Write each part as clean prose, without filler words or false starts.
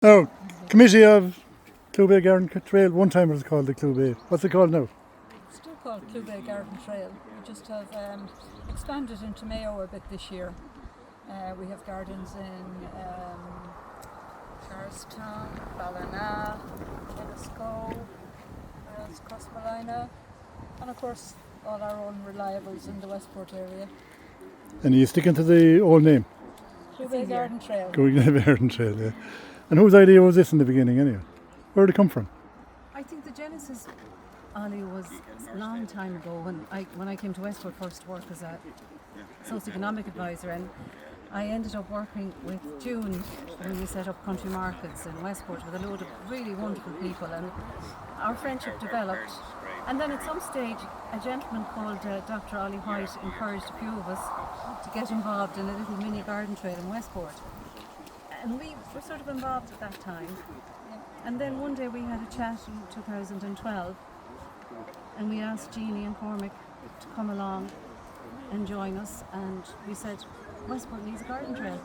Oh, Committee of Clube Garden Trail. One time it was called the Clube. What's it called now? It's still called Clube Garden Trail. We just have expanded into Mayo a bit this year. We have gardens in Charlestown, Ballina, Ennisco, Crossmolina, and of course all our own reliables in the Westport area. And are you sticking to the old name? Clube Garden Trail. Clube Garden Trail, yeah. And whose idea was this in the beginning anyway? Where did it come from? I think the genesis, Ollie, was a long time ago when I came to Westport first to work as a socioeconomic advisor, and I ended up working with June when we set up country markets in Westport with a load of really wonderful people, and our friendship developed. And then at some stage, a gentleman called Dr. Ollie White encouraged a few of us to get involved in a little mini garden trail in Westport. And we were sort of involved at that time. And then one day we had a chat in 2012, and we asked Jeannie and Cormac to come along and join us, and we said, Westport needs a garden trail.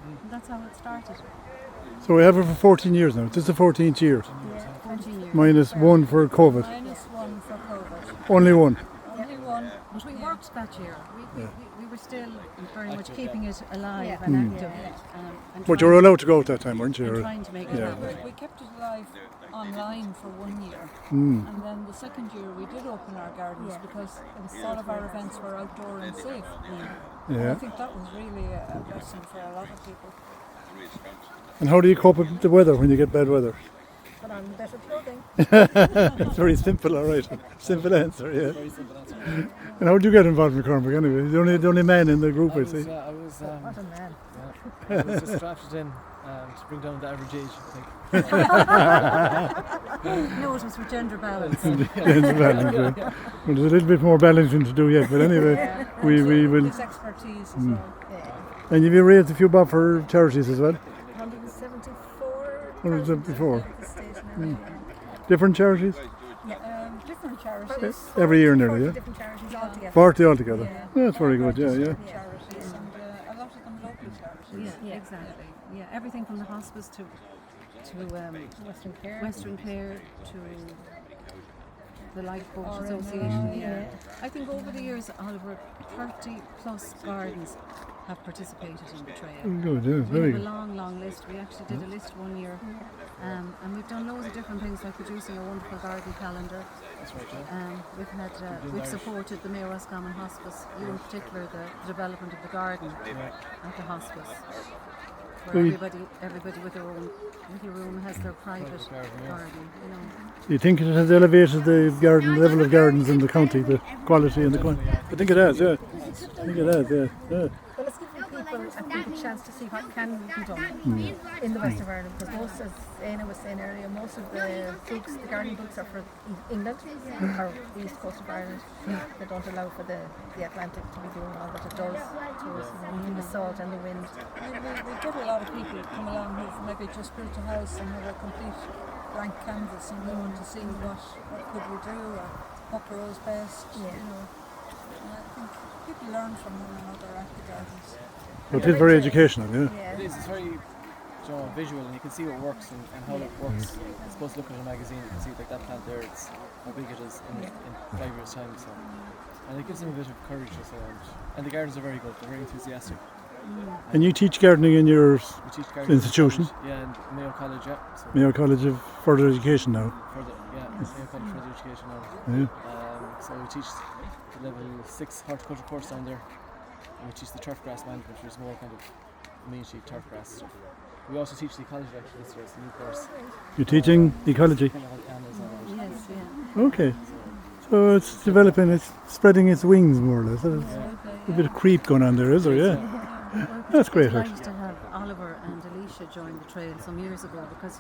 And that's how it started. So we have it for 14 years now. This is the 14th year. Yeah, 14 years. Minus one for COVID. Minus one for COVID. Only one. Only one. But we worked that year. We were still very much Active, keeping it alive Yeah. and active. And But you were allowed to go at that time, weren't you? and Or- trying to make it Yeah. happen. We kept it alive online for 1 year, Mm. and then the second year we did open our gardens because all of our events were outdoor and safe. And I Yeah. think that was really a blessing for a lot of people. And how do you cope with the weather when you get bad weather? But on better clothing. It's very simple, all right. Simple answer, yeah. Very simple answer. And how did you get involved in Cormac anyway? The only man in the group, I see. I was What a man. I was just drafted in to bring down the average age, I think. No, it was for gender balance. Well, there's a little bit more balancing to do yet, but anyway, we will. His expertise as well. And you've raised a few bob for charities as well? 174. 174. At this stage now. Different charities? Different charities. Every year nearly, yeah? Different charities altogether. 40 altogether. Yeah. Yeah, that's very good, yeah, yeah. Charities, and a lot of them local charities. Yeah, exactly. Yeah, everything from the hospice to Western Care to the Lifeboat Association. Yeah. I think over the years, Oliver, 30 plus gardens have participated in the trail. Good, yeah, We very have a good. long list. We actually did a list 1 year, and we've done loads of different things like producing a wonderful garden calendar. That's right, yeah. We've supported the Mayo Roscommon Hospice, you in particular, the development of the garden at the hospice, where We- everybody with their own little room has their private garden, yeah. garden. You know. Do you think it has elevated the level of gardens in the county, the quality and the quantity? I think it has, yeah. I think it has, yeah. Well, it's giving people, I think, a chance to see what can be done in the west of Ireland, because most, as Éanna was saying earlier, most of the books, the garden books, are for England or the east coast of Ireland. They don't allow for the Atlantic to be doing all that it does to us, the salt and the wind. We get a lot of people who come along who've maybe just built a house and have a complete blank canvas and they want to see what could we do or what grows best, you know. And I think people learn from one another at the gardens. But it's very educational, yeah. It is, it's very visual, and you can see what works and how it works. I suppose looking at a magazine, you can see like that plant there, it's how big it is in 5 years' time. So, and it gives them a bit of courage as well. And the gardens are very good, they're very enthusiastic. And you teach gardening in your We teach gardens Institution? in college, yeah, and Mayo College, yeah. So Mayo College of Further Education now. Mayo College Further Education now. Yeah. So we teach the level 6 horticulture course down there, and we teach the turf grass management, which is more kind of community turf grass stuff. We also teach the ecology actually this year, it's a new course. You're teaching ecology. Kind of like Anna's on it. Yes, yeah. Okay. So it's developing, it's spreading its wings more or less. There's a bit of creep going on there, is there? Yeah. That's great, It's actually. nice to have Oliver and Alicia join the trail some years ago, because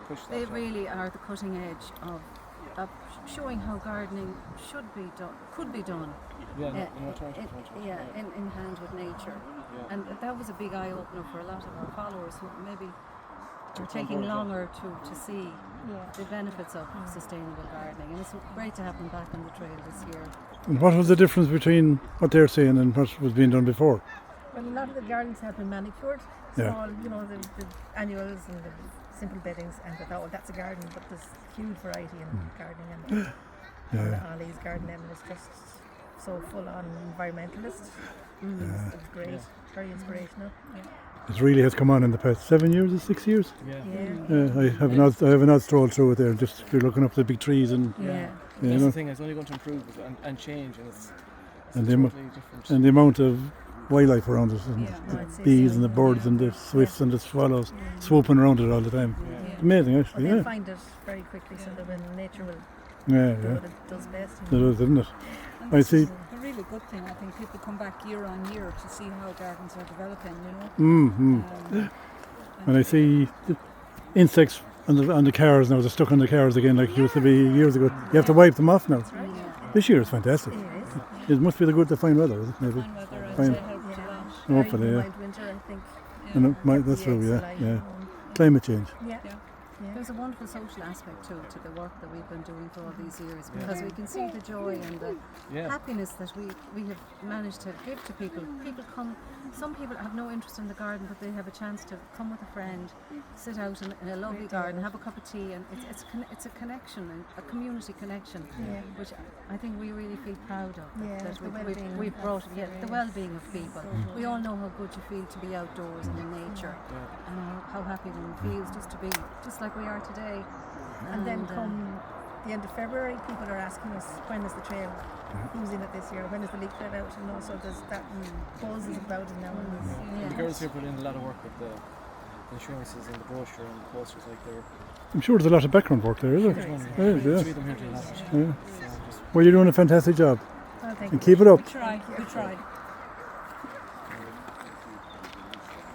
Push that, they yeah. really are the cutting edge of showing how gardening could be done. Yeah, Uh, in alternative to what you're saying. in hand with nature. Yeah. And that was a big eye opener for a lot of our followers who maybe are taking longer to see the benefits of sustainable gardening. And it's great to have them back on the trail this year. And what was the difference between what they're saying and what was being done before? Well, a lot of the gardens have been manicured Yeah. small, you know, the annuals and the simple beddings, and I thought, well, that's a garden, but there's huge variety in gardening, and Yeah. Ollie's garden then was just so full on environmentalist. It's great, very inspirational. It really has come on in the past 7 years or 6 years. Yeah. Yeah. I have an odd stroll through it there. Just you're looking up the big trees and Yeah. you That's know, the thing. It's only going to improve and change, and it's And a the mo- totally different. and the amount of wildlife around it, and Yeah. the I'd say bees so. and the birds and the swifts and the swallows swooping around it all the time. It's amazing, Well, actually. they'll Yeah, find it very quickly, so that when nature will yeah, do yeah. what it does best. It is, isn't it? And I this see. is a really good thing. I think people come back year on year to see how gardens are developing, you know. And I see the insects on the cars now. They're stuck on the cars again, like it used to be years ago. You have to wipe them off now. This year is fantastic. It is. It must be the good, the fine weather, is it? Maybe. Fine weather I'd Fine. say helped a lot. Hopefully, Very yeah. mild winter, I think. And it might, that's true, yeah, yeah. Climate change. Yeah. Yeah. There's a wonderful social aspect too to the work that we've been doing for all these years, because we can see the joy and the happiness that we have managed to give to people. People come, some people have no interest in the garden, but they have a chance to come with a friend, sit out in a lovely garden, have a cup of tea, and it's a connection, a community connection, which I think we really feel proud of. Yeah, that the well-being we've brought of- the well-being of people. We all know how good you feel to be outdoors and in nature, and how happy one feels just to be just like we are today. And then come the end of February, people are asking us, when is the trail? Who's in it this year? When is the leak let out? And also there's that buzz is about it now. And The girls here put in a lot of work with the insurances and the brochure and the posters, like they're I'm sure there's a lot of background work there, is there? There is. There is, three yeah. of them here to the last. Yeah. So just Well, you're doing a fantastic job. Oh, thank And you. keep it up. We try.